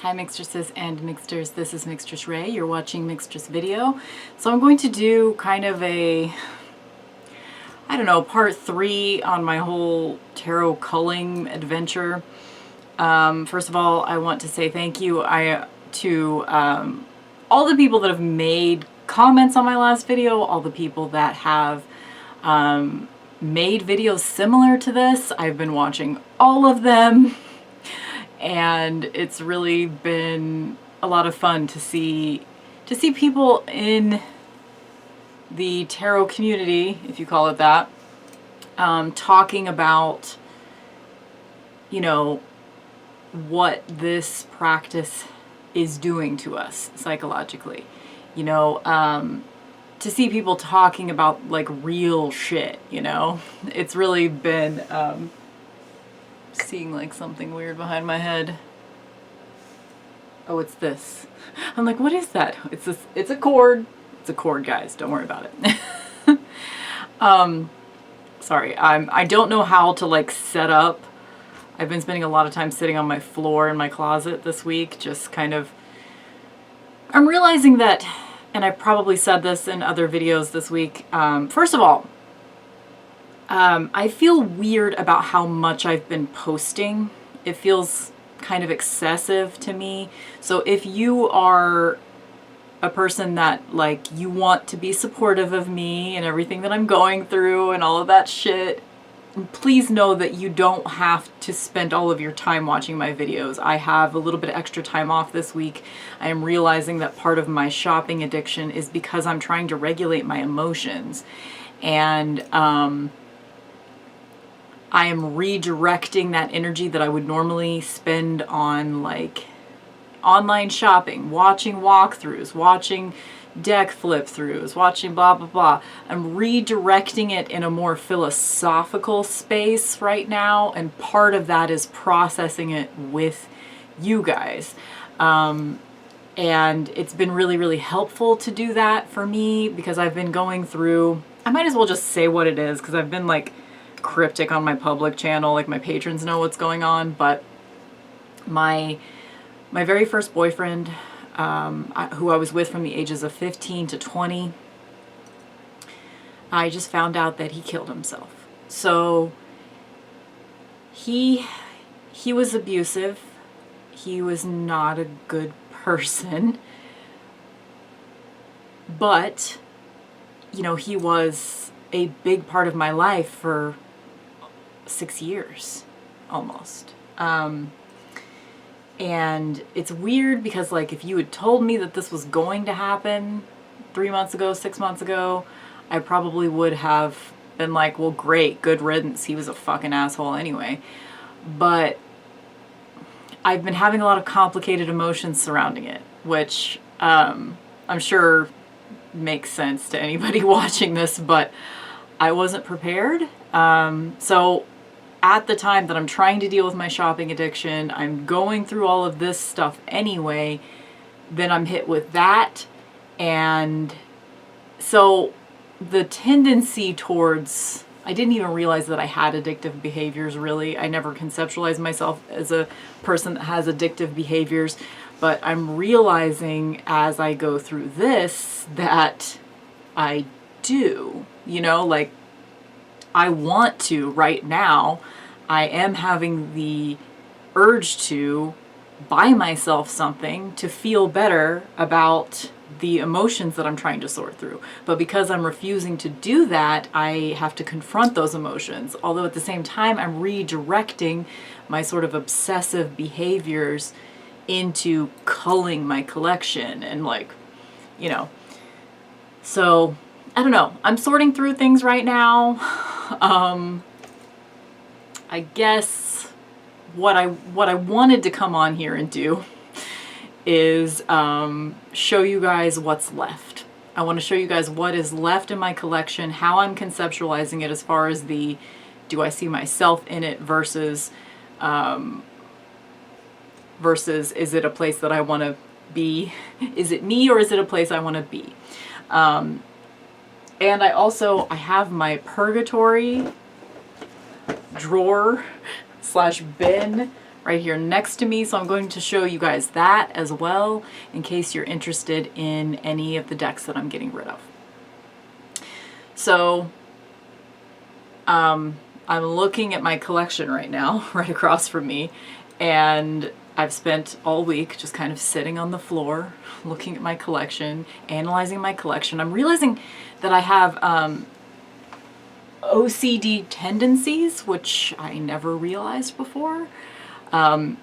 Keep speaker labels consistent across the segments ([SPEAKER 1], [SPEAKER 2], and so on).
[SPEAKER 1] Hi mixtresses and mixters, this is mixtressrae. You're watching Mixtress Video. So I'm going to do kind of a, I don't know, part 3 on my whole tarot culling adventure. First of all, I want to say thank you to all the people that have made comments on my last video, all the people that have made videos similar to this. I've been watching all of them. And it's really been a lot of fun to see people in the tarot community, if you call it that, talking about, you know, what this practice is doing to us psychologically. You know, to see people talking about like real shit, you know, it's really been seeing like something weird behind my head. Oh, it's this. I'm like, what is that? It's a cord. It's a cord, guys. Don't worry about it. Sorry. I don't know how to like set up. I've been spending a lot of time sitting on my floor in my closet this week, just kind of, I'm realizing that, and I probably said this in other videos this week. First of all, I feel weird about how much I've been posting. It feels kind of excessive to me. So if you are a person that like you want to be supportive of me and everything that I'm going through and all of that shit, please know that you don't have to spend all of your time watching my videos. I have a little bit of extra time off this week. I am realizing that part of my shopping addiction is because I'm trying to regulate my emotions. And I am redirecting that energy that I would normally spend on like online shopping, watching walkthroughs, watching deck flip throughs, watching blah, blah, blah. I'm redirecting it in a more philosophical space right now. And part of that is processing it with you guys. And it's been really, really helpful to do that for me because I've been going through, I might as well just say what it is because I've been like cryptic on my public channel, like my patrons know what's going on, but my very first boyfriend, who I was with from the ages of 15 to 20, I just found out that he killed himself. So he was abusive. He was not a good person, but you know, he was a big part of my life for 6 years almost. And it's weird because like if you had told me that this was going to happen 3 months ago, 6 months ago, I probably would have been like, well, great, good riddance. He was a fucking asshole anyway. But I've been having a lot of complicated emotions surrounding it, which I'm sure makes sense to anybody watching this, but I wasn't prepared. So at the time that I'm trying to deal with my shopping addiction, I'm going through all of this stuff anyway, then I'm hit with that. And so the tendency towards, I didn't even realize that I had addictive behaviors really. I never conceptualized myself as a person that has addictive behaviors, but I'm realizing as I go through this that I do, you know, like I want to right now. I am having the urge to buy myself something to feel better about the emotions that I'm trying to sort through. But because I'm refusing to do that, I have to confront those emotions. Although at the same time, I'm redirecting my sort of obsessive behaviors into culling my collection and like, you know. So I don't know. I'm sorting through things right now. I guess what I wanted to come on here and do is show you guys what's left. I want to show you guys what is left in my collection, how I'm conceptualizing it as far as the, do I see myself in it versus is it a place that I want to be? Is it me or is it a place I want to be? And I have my purgatory drawer / bin right here next to me. So I'm going to show you guys that as well, in case you're interested in any of the decks that I'm getting rid of. So I'm looking at my collection right now, right across from me, and I've spent all week just kind of sitting on the floor, looking at my collection, analyzing my collection. I'm realizing that I have OCD tendencies, which I never realized before. I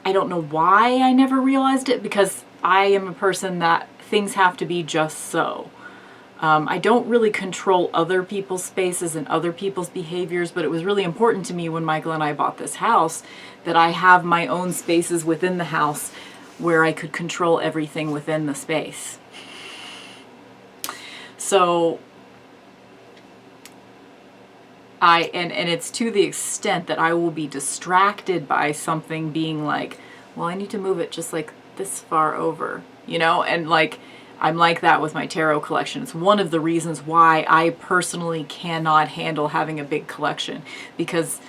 [SPEAKER 1] don't know why I never realized it, because I am a person that things have to be just so. I don't really control other people's spaces and other people's behaviors, but it was really important to me when Michael and I bought this house that I have my own spaces within the house where I could control everything within the space. So and it's to the extent that I will be distracted by something being like, well, I need to move it just like this far over, you know, and like, I'm like that with my tarot collection. It's one of the reasons why I personally cannot handle having a big collection, because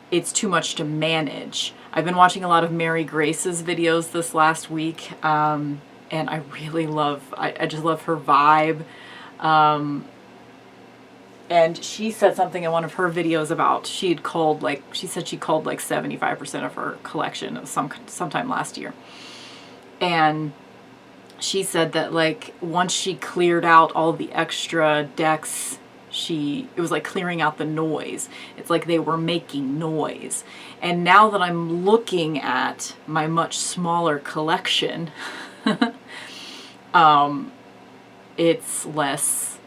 [SPEAKER 1] it's too much to manage. I've been watching a lot of Mary Grace's videos this last week, and I really love, I just love her vibe. And she said something in one of her videos about she said she culled like 75% of her collection sometime last year. And she said that like once she cleared out all the extra decks, it was like clearing out the noise. It's like they were making noise. And now that I'm looking at my much smaller collection, it's less,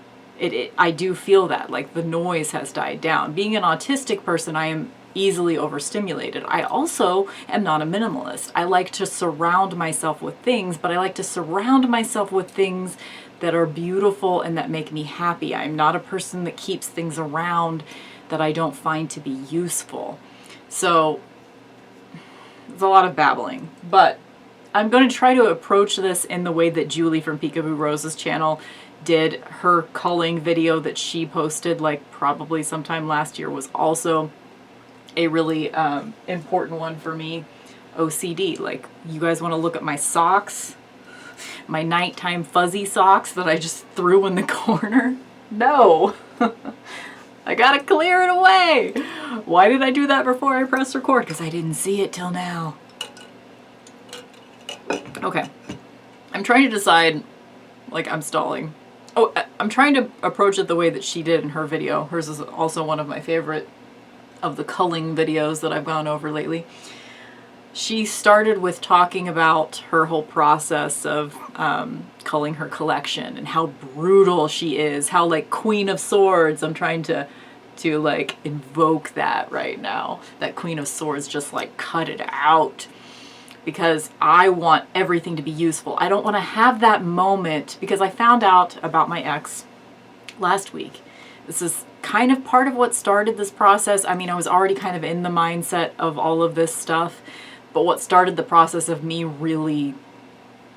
[SPEAKER 1] I do feel that like the noise has died down. Being an autistic person, I am easily overstimulated. I also am not a minimalist. I like to surround myself with things, but I like to surround myself with things that are beautiful and that make me happy. I'm not a person that keeps things around that I don't find to be useful. So it's a lot of babbling, but I'm going to try to approach this in the way that Julie from Peekaboo Rose's channel did. Her culling video that she posted like probably sometime last year was also a really important one for me. OCD. Like, you guys want to look at my socks? My nighttime fuzzy socks that I just threw in the corner? No! I gotta clear it away! Why did I do that before I pressed record? Because I didn't see it till now. Okay. I'm trying to decide, like, I'm stalling. Oh, I'm trying to approach it the way that she did in her video. Hers is also one of my favorite of the culling videos that I've gone over lately. She started with talking about her whole process of culling her collection and how brutal she is, how like Queen of Swords. I'm trying to like invoke that right now. That Queen of Swords, just like cut it out. Because I want everything to be useful. I don't want to have that moment, because I found out about my ex last week. This is kind of part of what started this process. I mean, I was already kind of in the mindset of all of this stuff, but what started the process of me really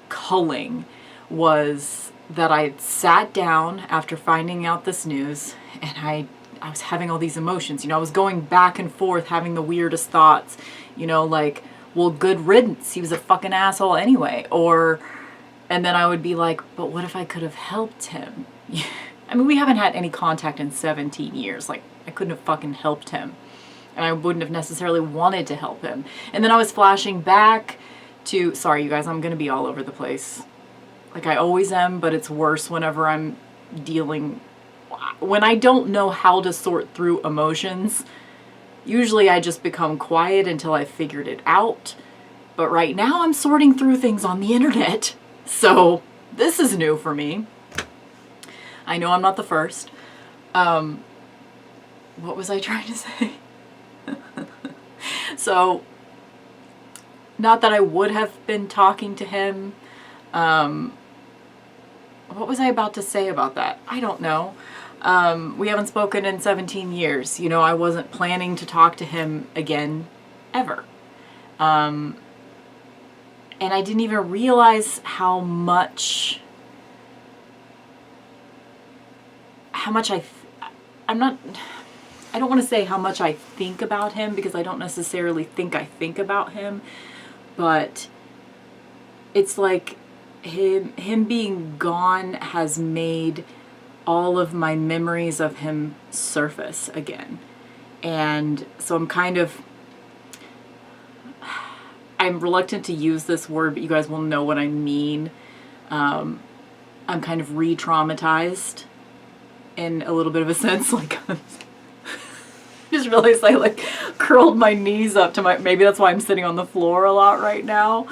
[SPEAKER 1] culling was that I sat down after finding out this news, and I was having all these emotions. You know, I was going back and forth, having the weirdest thoughts, you know, like, well, good riddance, he was a fucking asshole anyway. And then I would be like, but what if I could have helped him? I mean, we haven't had any contact in 17 years. Like, I couldn't have fucking helped him. And I wouldn't have necessarily wanted to help him. And then I was flashing back to, sorry you guys, I'm gonna be all over the place. Like I always am, but it's worse whenever I'm when I don't know how to sort through emotions. Usually I just become quiet until I've figured it out. But right now I'm sorting through things on the internet. So this is new for me. I know I'm not the first. What was I trying to say? So, not that I would have been talking to him. What was I about to say about that? I don't know. We haven't spoken in 17 years. You know, I wasn't planning to talk to him again, ever. And I didn't even realize how much I I don't want to say how much I think about him, because I don't necessarily think I think about him, but it's like him being gone has made all of my memories of him surface again. And so I'm reluctant to use this word, but you guys will know what I mean. I'm kind of re-traumatized in a little bit of a sense, like just realized I like curled my knees up to maybe that's why I'm sitting on the floor a lot right now.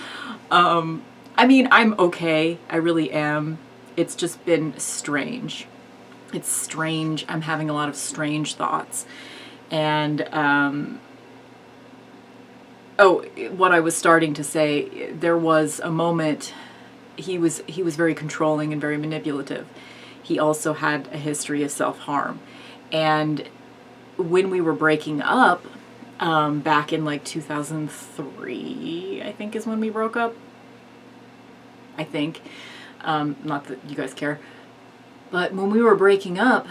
[SPEAKER 1] I mean, I'm okay. I really am. It's just been strange. It's strange. I'm having a lot of strange thoughts. And, what I was starting to say, there was a moment, he was very controlling and very manipulative. He also had a history of self-harm. And when we were breaking up, back in like 2003, I think is when we broke up. I think. Not that you guys care. But when we were breaking up,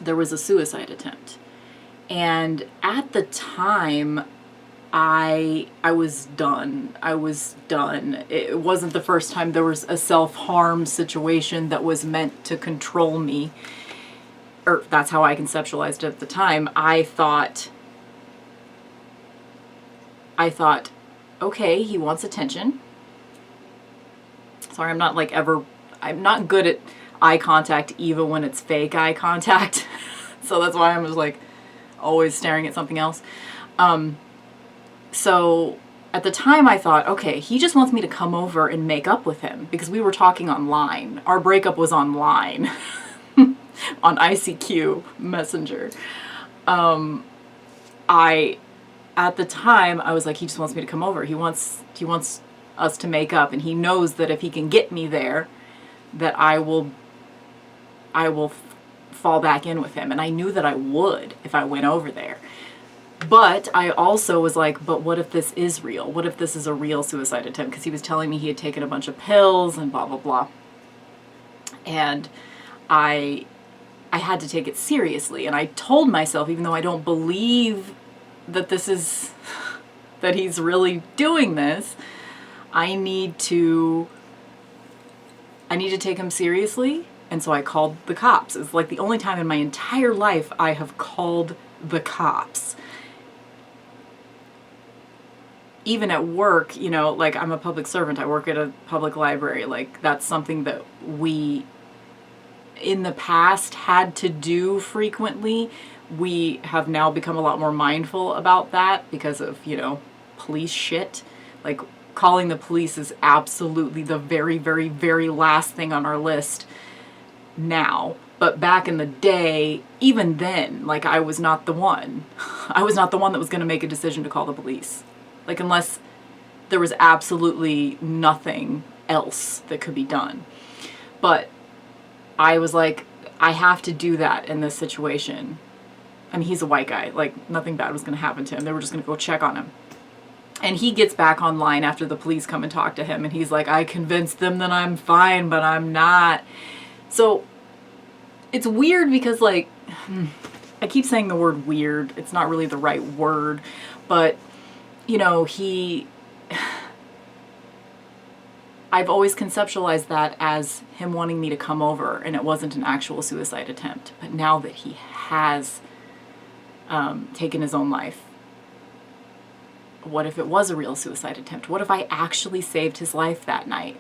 [SPEAKER 1] there was a suicide attempt. And at the time, I was done. I was done. It wasn't the first time there was a self-harm situation that was meant to control me. Or that's how I conceptualized it at the time. I thought, okay, he wants attention. Sorry, I'm not good at eye contact even when it's fake eye contact. So that's why I'm just like always staring at something else. So at the time I thought, okay, he just wants me to come over and make up with him, because we were talking online. Our breakup was online on ICQ Messenger. At the time I was like, he just wants me to come over. He wants us to make up, and he knows that if he can get me there, that I will fall back in with him. And I knew that I would if I went over there. But I also was like, but what if this is real? What if this is a real suicide attempt? Because he was telling me he had taken a bunch of pills and blah, blah, blah. And I had to take it seriously. And I told myself, even though I don't believe that that he's really doing this, I need to take him seriously. And so I called the cops. It's like the only time in my entire life I have called the cops. Even at work, you know, like I'm a public servant. I work at a public library. Like that's something that we in the past had to do frequently. We have now become a lot more mindful about that because of, you know, police shit. Like calling the police is absolutely the very, very, very last thing on our list now. But back in the day, even then, like I was not the one. I was not the one that was going to make a decision to call the police. Like unless there was absolutely nothing else that could be done. But I was like, I have to do that in this situation. I mean, he's a white guy. Like nothing bad was going to happen to him. They were just going to go check on him. And he gets back online after the police come and talk to him. And he's like, I convinced them that I'm fine, but I'm not. So it's weird because like, I keep saying the word weird. It's not really the right word. But, you know, I've always conceptualized that as him wanting me to come over, and it wasn't an actual suicide attempt. But now that he has taken his own life, what if it was a real suicide attempt? What if I actually saved his life that night?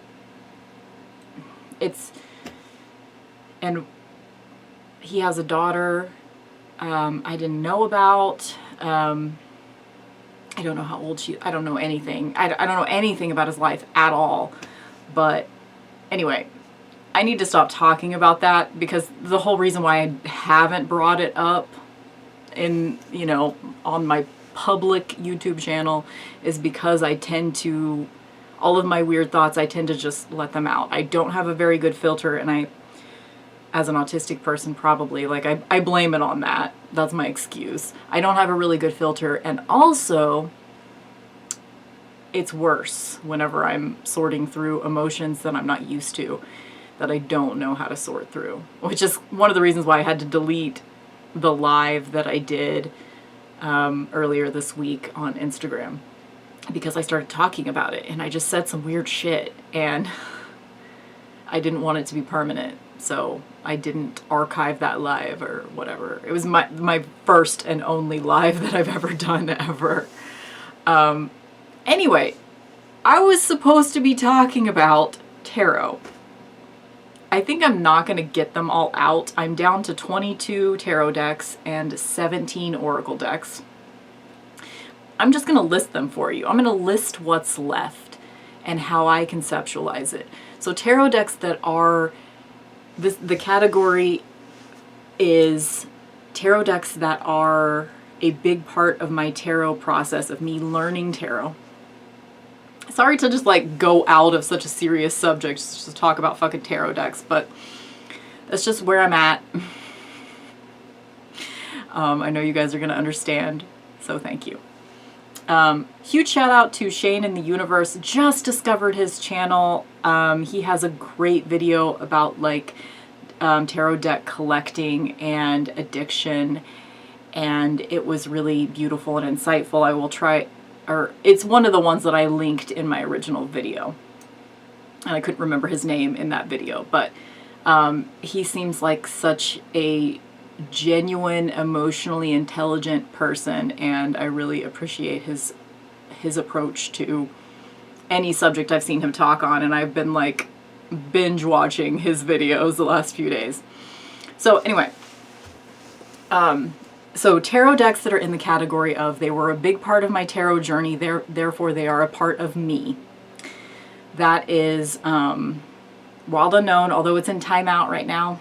[SPEAKER 1] And he has a daughter I didn't know about. I don't know how old I don't know anything. I don't know anything about his life at all. But anyway, I need to stop talking about that because the whole reason why I haven't brought it up in, you know, on my public YouTube channel is because I tend to, all of my weird thoughts, I tend to just let them out. I don't have a very good filter, and as an autistic person probably, like I blame it on that. That's my excuse. I don't have a really good filter, and also it's worse whenever I'm sorting through emotions that I'm not used to, that I don't know how to sort through, which is one of the reasons why I had to delete the live that I did earlier this week on Instagram, because I started talking about it and I just said some weird shit and I didn't want it to be permanent. So I didn't archive that live or whatever. It was my first and only live that I've ever done ever. Anyway, I was supposed to be talking about tarot. I think I'm not going to get them all out. I'm down to 22 tarot decks and 17 oracle decks. I'm just going to list them for you. I'm going to list what's left and how I conceptualize it. So tarot decks that are, the category is tarot decks that are a big part of my tarot process, of me learning tarot. Sorry to just like go out of such a serious subject just to talk about fucking tarot decks, but that's just where I'm at. I know you guys are going to understand, so thank you. Huge shout out to Shane in the Universe. Just discovered his channel. He has a great video about like tarot deck collecting and addiction, and it was really beautiful and insightful. I will try, or it's one of the ones that I linked in my original video, and I couldn't remember his name in that video, but he seems like such a genuine, emotionally intelligent person, and I really appreciate his approach to any subject I've seen him talk on, and I've been like binge watching his videos the last few days. So anyway, so tarot decks that are in the category of they were a big part of my tarot journey, therefore they are a part of me. That is Wild Unknown, although it's in timeout right now.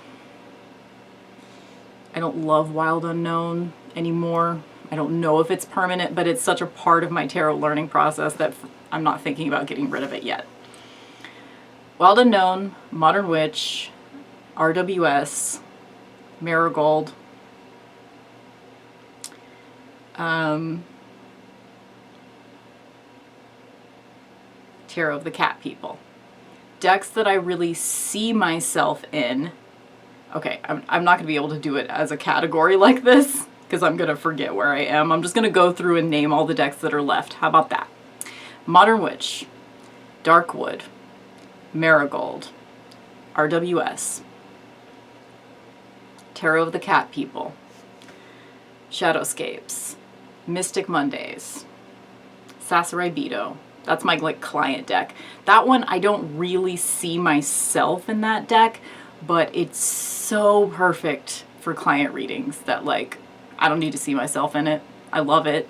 [SPEAKER 1] I don't love Wild Unknown anymore. I don't know if it's permanent, but it's such a part of my tarot learning process that I'm not thinking about getting rid of it yet. Wild Unknown, Modern Witch, RWS, Marigold, Tarot of the Cat People. Decks that I really see myself in. Okay, I'm not going to be able to do it as a category like this because I'm going to forget where I am. I'm just going to go through and name all the decks that are left. How about that? Modern Witch, Darkwood, Marigold, RWS, Tarot of the Cat People, Shadowscapes, Mystic Mondays, Sasarai Beto. That's my like client deck. That one, I don't really see myself in that deck, but it's so perfect for client readings that like I don't need to see myself in it. I love it,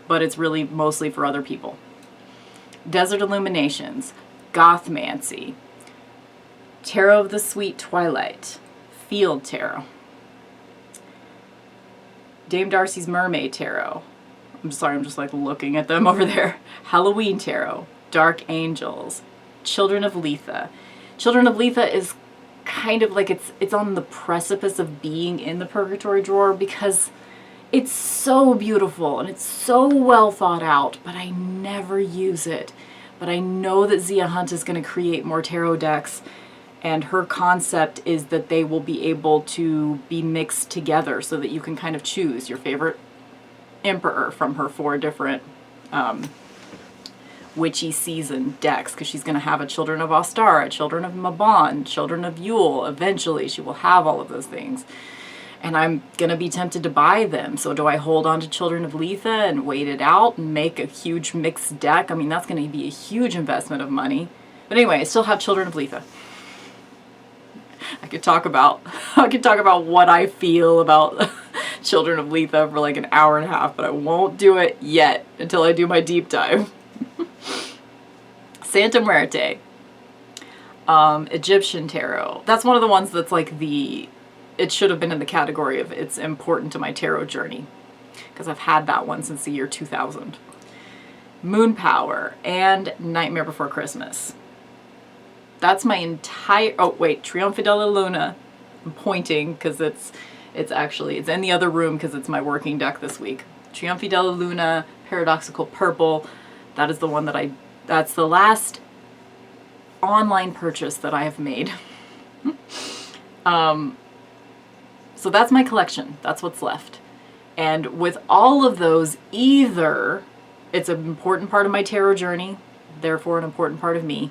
[SPEAKER 1] but it's really mostly for other people. Desert Illuminations, Gothmancy, Tarot of the Sweet Twilight, Field Tarot, Dame Darcy's Mermaid Tarot. I'm sorry, I'm just like looking at them over there. Halloween Tarot, Dark Angels, Children of Litha. Children of Litha is kind of like it's on the precipice of being in the purgatory drawer because it's so beautiful and it's so well thought out, but I never use it. But I know that Zia Hunt is going to create more tarot decks, and her concept is that they will be able to be mixed together so that you can kind of choose your favorite emperor from her 4 different witchy season decks, because she's going to have a Children of Ostara, Children of Mabon, Children of Yule. Eventually she will have all of those things, and I'm going to be tempted to buy them. So do I hold on to Children of Litha and wait it out and make a huge mixed deck? I mean, that's going to be a huge investment of money. But anyway, I still have Children of Litha. I could talk about what I feel about Children of Litha for like an hour and a half, but I won't do it yet until I do my deep dive. Santa Muerte, Egyptian Tarot. That's one of the ones that's like it should have been in the category of it's important to my tarot journey, because I've had that one since the year 2000. Moon Power and Nightmare Before Christmas. That's my entire, oh wait, Trionfa della Luna. I'm pointing because it's in the other room because it's my working deck this week. Trionfa della Luna, Paradoxical Purple. That is the one that that's the last online purchase that I have made. So that's my collection. That's what's left. And with all of those, either it's an important part of my tarot journey, therefore an important part of me,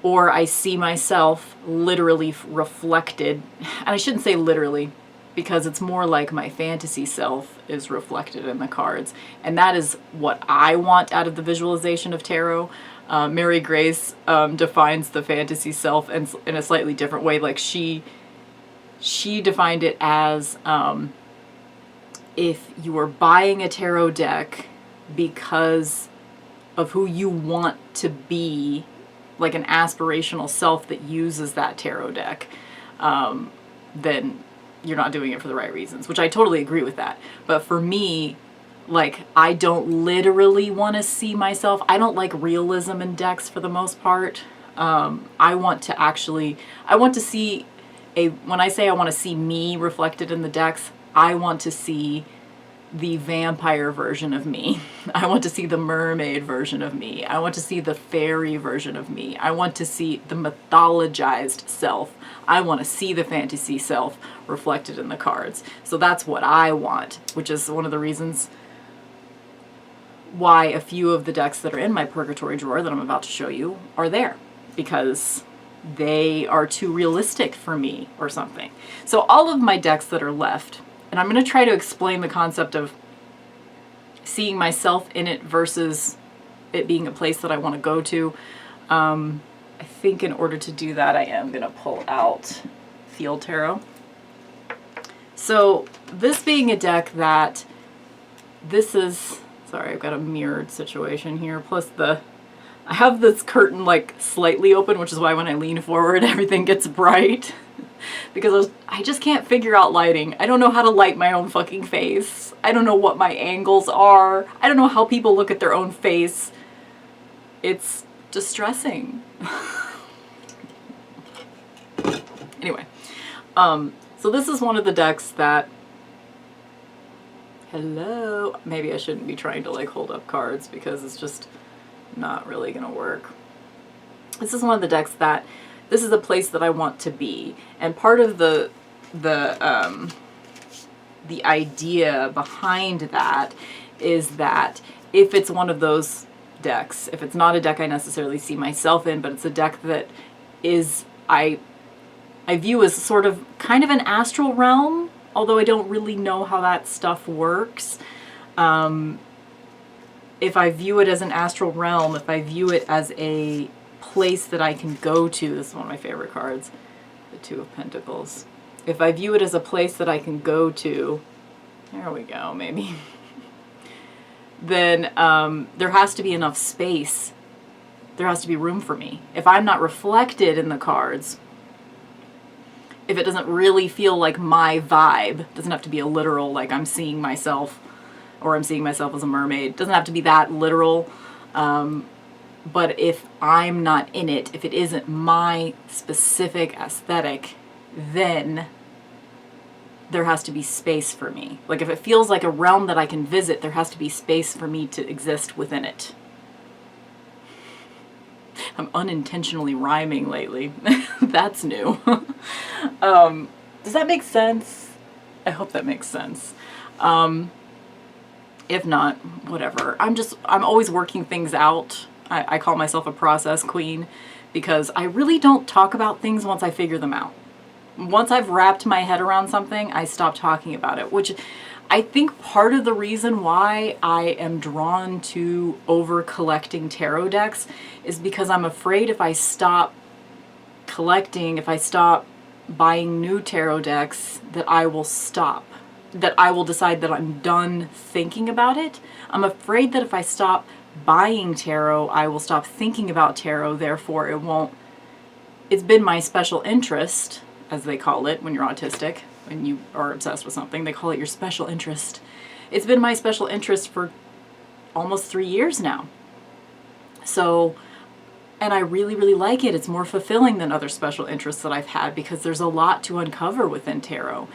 [SPEAKER 1] or I see myself literally reflected. And I shouldn't say literally, because it's more like my fantasy self is reflected in the cards. And that is what I want out of the visualization of tarot. Mary Grace defines the fantasy self in a slightly different way. Like she defined it as if you were buying a tarot deck because of who you want to be, like an aspirational self that uses that tarot deck, then you're not doing it for the right reasons, which I totally agree with that. But for me, like, I don't literally want to see myself. I don't like realism in decks for the most part. I want to see when I say I want to see me reflected in the decks, I want to see the vampire version of me. I want to see the mermaid version of me. I want to see the fairy version of me. I want to see the mythologized self. I want to see the fantasy self reflected in the cards. So that's what I want, which is one of the reasons why a few of the decks that are in my purgatory drawer that I'm about to show you are there, because they are too realistic for me or something. So all of my decks that are left, and I'm going to try to explain the concept of seeing myself in it versus it being a place that I want to go to. I think in order to do that, I am going to pull out Field Tarot. So this being a deck that sorry, I've got a mirrored situation here. Plus I have this curtain like slightly open, which is why when I lean forward, everything gets bright. Because I just can't figure out lighting. I don't know how to light my own fucking face. I don't know what my angles are. I don't know how people look at their own face. It's distressing. Anyway, so this is one of the decks that, hello, maybe I shouldn't be trying to like hold up cards because it's just not really gonna work. This is one of the decks that, this is a place that I want to be, and part of the idea behind that is that if it's one of those decks, if it's not a deck I necessarily see myself in, but it's a deck that is I view as sort of kind of an astral realm, although I don't really know how that stuff works. If I view it as an astral realm, if I view it as a place that I can go to, this is one of my favorite cards, the Two of Pentacles. If I view it as a place that I can go to, there we go, maybe, then there has to be enough space. There has to be room for me. If I'm not reflected in the cards, if it doesn't really feel like my vibe, it doesn't have to be a literal, like I'm seeing myself, or I'm seeing myself as a mermaid. It doesn't have to be that literal. But if I'm not in it, if it isn't my specific aesthetic, then there has to be space for me. Like if it feels like a realm that I can visit, there has to be space for me to exist within it. I'm unintentionally rhyming lately. That's new. Does that make sense? I hope that makes sense. If not, whatever. I'm always working things out. I call myself a process queen because I really don't talk about things once I figure them out. Once I've wrapped my head around something, I stop talking about it, which I think part of the reason why I am drawn to over collecting tarot decks is because I'm afraid if I stop collecting, if I stop buying new tarot decks, that I will stop. That I will decide that I'm done thinking about it. I'm afraid that if I stop buying tarot, I will stop thinking about tarot, therefore it won't. It's been my special interest, as they call it when you're autistic, when you are obsessed with something, they call it your special interest. It's been my special interest for almost 3 years now. So, and I really, really like it. It's more fulfilling than other special interests that I've had because there's a lot to uncover within tarot.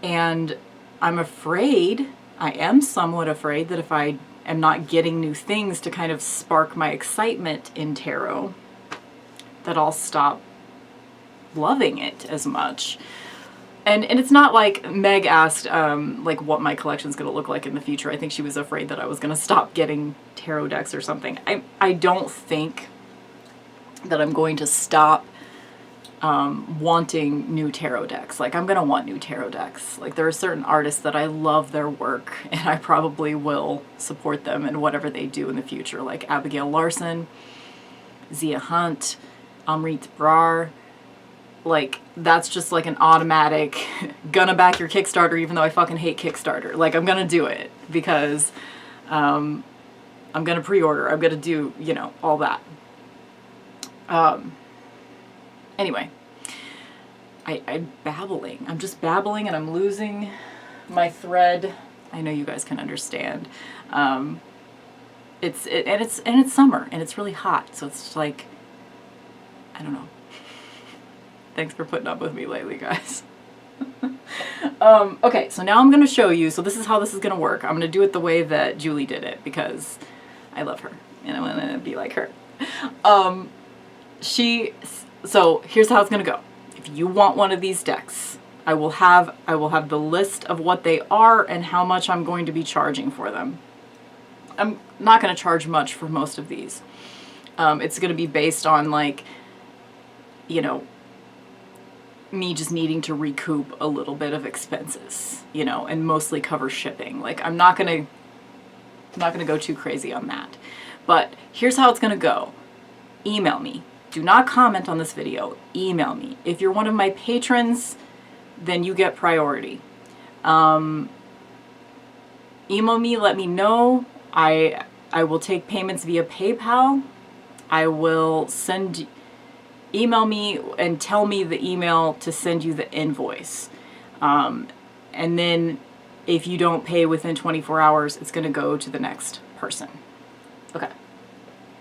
[SPEAKER 1] And I'm afraid, I am somewhat afraid that if I am not getting new things to kind of spark my excitement in tarot, that I'll stop loving it as much. And it's not like Meg asked like what my collection's going to look like in the future. I think she was afraid that I was going to stop getting tarot decks or something. I don't think that I'm going to stop wanting new tarot decks. Like, I'm going to want new tarot decks. Like, there are certain artists that I love their work, and I probably will support them in whatever they do in the future. Like Abigail Larson, Zia Hunt, Amrit Brar. Like, that's just like an automatic gonna back your Kickstarter, even though I fucking hate Kickstarter. Like, I'm gonna do it because I'm gonna pre-order. I'm gonna do, you know, all that. Anyway, I'm babbling. I'm just babbling and I'm losing my thread. I know you guys can understand. It's summer and it's really hot, so it's like, I don't know. Thanks for putting up with me lately, guys. Okay, so now I'm going to show you. So this is how this is going to work. I'm going to do it the way that Julie did it because I love her and I want to be like her. So here's how it's going to go. If you want one of these decks, I will have the list of what they are and how much I'm going to be charging for them. I'm not going to charge much for most of these. It's going to be based on, like, you know, me just needing to recoup a little bit of expenses, you know, and mostly cover shipping. Like, I'm not gonna go too crazy on that. But here's how it's gonna go. Email me. Do not comment on this video. Email me. If you're one of my patrons, then you get priority. Email me, let me know. I will take payments via PayPal. I will email me and tell me the email to send you the invoice. And then if you don't pay within 24 hours, it's going to go to the next person. Okay.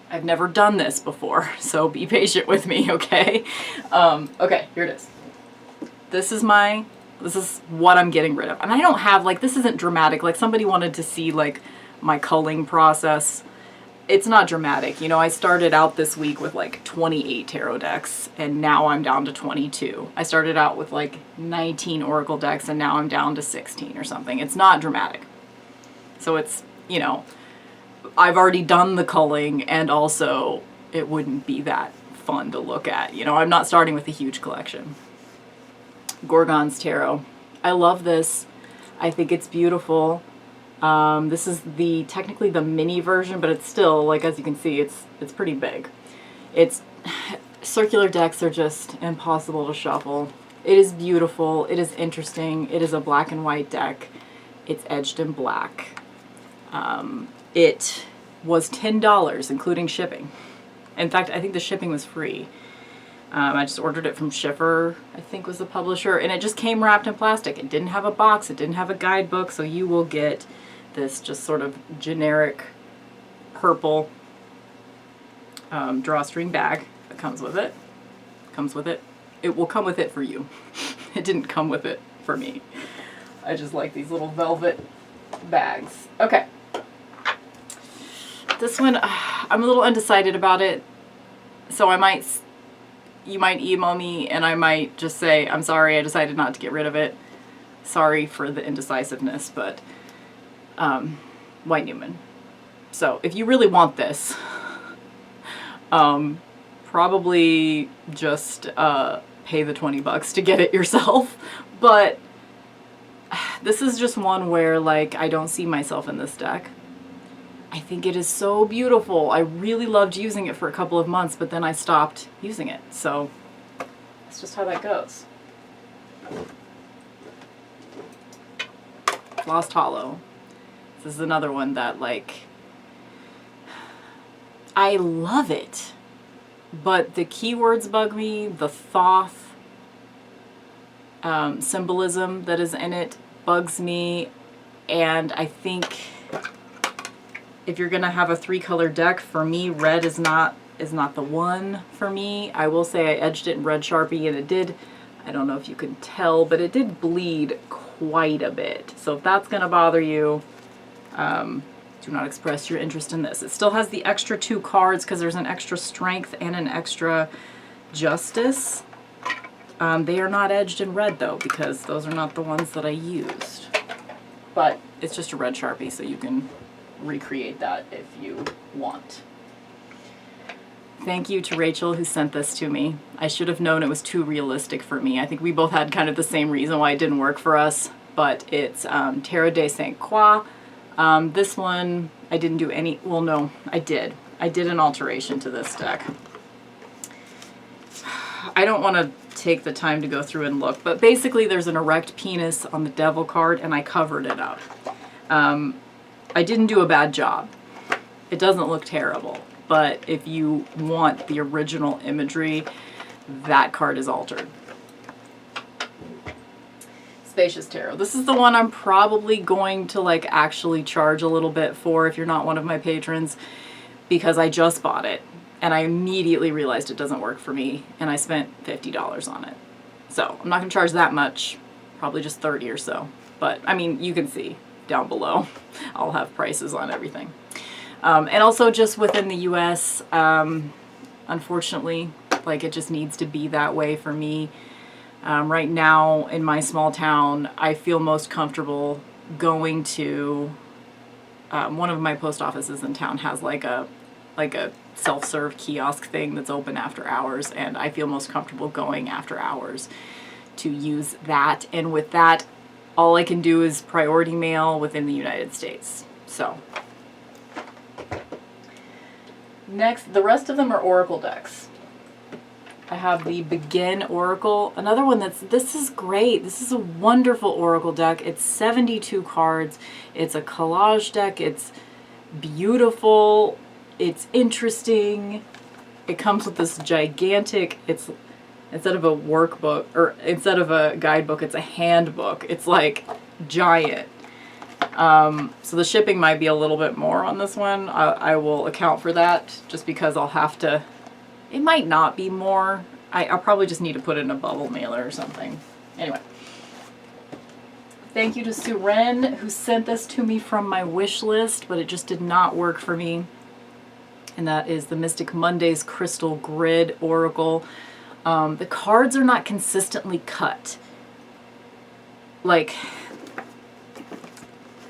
[SPEAKER 1] I've never done this before, so be patient with me, okay? Okay, here it is. This is what I'm getting rid of. And I don't have, like, this isn't dramatic. Like, somebody wanted to see, like, my culling process. It's not dramatic. You know, I started out this week with like 28 tarot decks and now I'm down to 22. I started out with like 19 oracle decks and now I'm down to 16 or something. It's not dramatic. So it's, you know, I've already done the culling and also it wouldn't be that fun to look at. You know, I'm not starting with a huge collection. Gorgonz Tarot. I love this. I think it's beautiful. This is technically the mini version, but it's still, like, as you can see, it's pretty big. Circular decks are just impossible to shuffle. It is beautiful. It is interesting. It is a black and white deck. It's edged in black. It was $10, including shipping. In fact, I think the shipping was free. I just ordered it from Schiffer, I think was the publisher, and it just came wrapped in plastic. It didn't have a box. It didn't have a guidebook, so you will get this just sort of generic purple drawstring bag that comes with it. It will come with it for you. It didn't come with it for me. I just like these little velvet bags. Okay. This one, I'm a little undecided about it, so you might email me and I might just say, I'm sorry, I decided not to get rid of it. Sorry for the indecisiveness, but white Numen. So if you really want this, probably just pay the $20 to get it yourself. But this is just one where, like, I don't see myself in this deck. I think it is so beautiful. I really loved using it for a couple of months, but then I stopped using it. So that's just how that goes. Lost Hollow. This is another one that, like, I love it, but the keywords bug me. The Thoth symbolism that is in it bugs me, and I think if you're gonna have a 3-color deck, for me, red is not the one for me. I will say I edged it in red Sharpie, and it did, I don't know if you can tell, but it did bleed quite a bit. So if that's gonna bother you, do not express your interest in this. It still has the extra 2 cards because there's an extra strength and an extra justice. They are not edged in red though, because those are not the ones that I used. But it's just a red Sharpie, so you can recreate that if you want. Thank you to Rachel who sent this to me. I should have known it was too realistic for me. I think we both had kind of the same reason why it didn't work for us, but it's Tarot de Saint Croix. This one, I didn't do any, well no, I did. I did an alteration to this deck. I don't want to take the time to go through and look, but basically there's an erect penis on the devil card and I covered it up. I didn't do a bad job. It doesn't look terrible, but if you want the original imagery, that card is altered. Spacious Tarot. This is the one I'm probably going to like actually charge a little bit for if you're not one of my patrons, because I just bought it and I immediately realized it doesn't work for me and I spent $50 on it. So I'm not going to charge that much, probably just 30 or so. But I mean, you can see down below, I'll have prices on everything. And also just within the US, unfortunately, like it just needs to be that way for me. Right now in my small town, I feel most comfortable going to one of my post offices in town has like a self-serve kiosk thing that's open after hours, and I feel most comfortable going after hours to use that. And with that, all I can do is priority mail within the United States. So next, the rest of them are Oracle decks. I have the Begin Oracle, another one this is great. This is a wonderful Oracle deck. It's 72 cards. It's a collage deck. It's beautiful. It's interesting. It comes with this gigantic, it's instead of a workbook, or instead of a guidebook, it's a handbook. It's like giant. So the shipping might be a little bit more on this one. I will account for that just because I'll have to, it might not be more. I'll probably just need to put it in a bubble mailer or something. Anyway. Thank you to Sue Wren who sent this to me from my wish list, but it just did not work for me. And that is the Mystic Mondays Crystal Grid Oracle. The cards are not consistently cut. Like,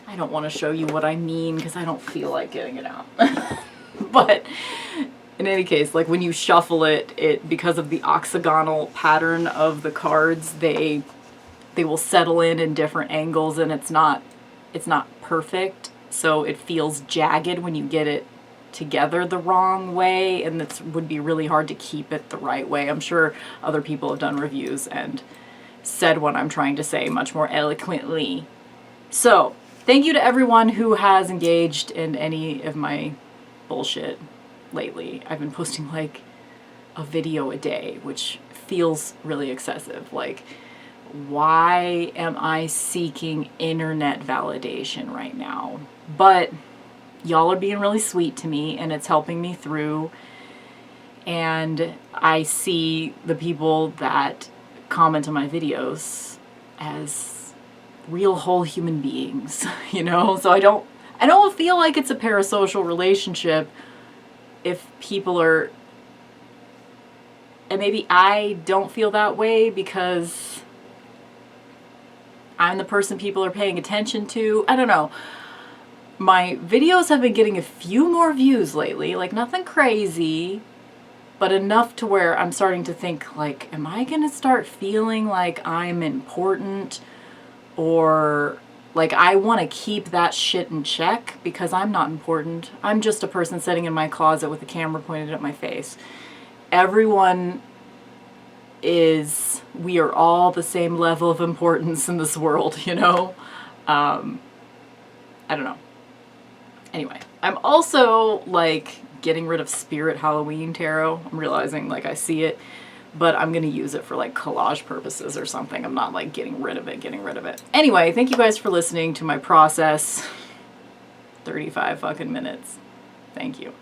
[SPEAKER 1] I don't want to show you what I mean because I don't feel like getting it out. But in any case, like when you shuffle it because of the octagonal pattern of the cards, they will settle in different angles, and it's not perfect. So it feels jagged when you get it together the wrong way, and it would be really hard to keep it the right way. I'm sure other people have done reviews and said what I'm trying to say much more eloquently. So thank you to everyone who has engaged in any of my bullshit lately. I've been posting like a video a day, which feels really excessive. Like, why am I seeking internet validation right now? But y'all are being really sweet to me and it's helping me through. And I see the people that comment on my videos as real whole human beings, you know? So I don't feel like it's a parasocial relationship if people are, and maybe I don't feel that way because I'm the person people are paying attention to. I don't know. My videos have been getting a few more views lately, like nothing crazy, but enough to where I'm starting to think like, am I gonna start feeling like I'm important, or like I want to keep that shit in check because I'm not important. I'm just a person sitting in my closet with a camera pointed at my face. Everyone we are all the same level of importance in this world, you know? I don't know. Anyway, I'm also like getting rid of Spirit Halloween Tarot. I'm realizing like I see it, but I'm gonna use it for like collage purposes or something. I'm not like getting rid of it. Anyway, thank you guys for listening to my process. 35 fucking minutes. Thank you.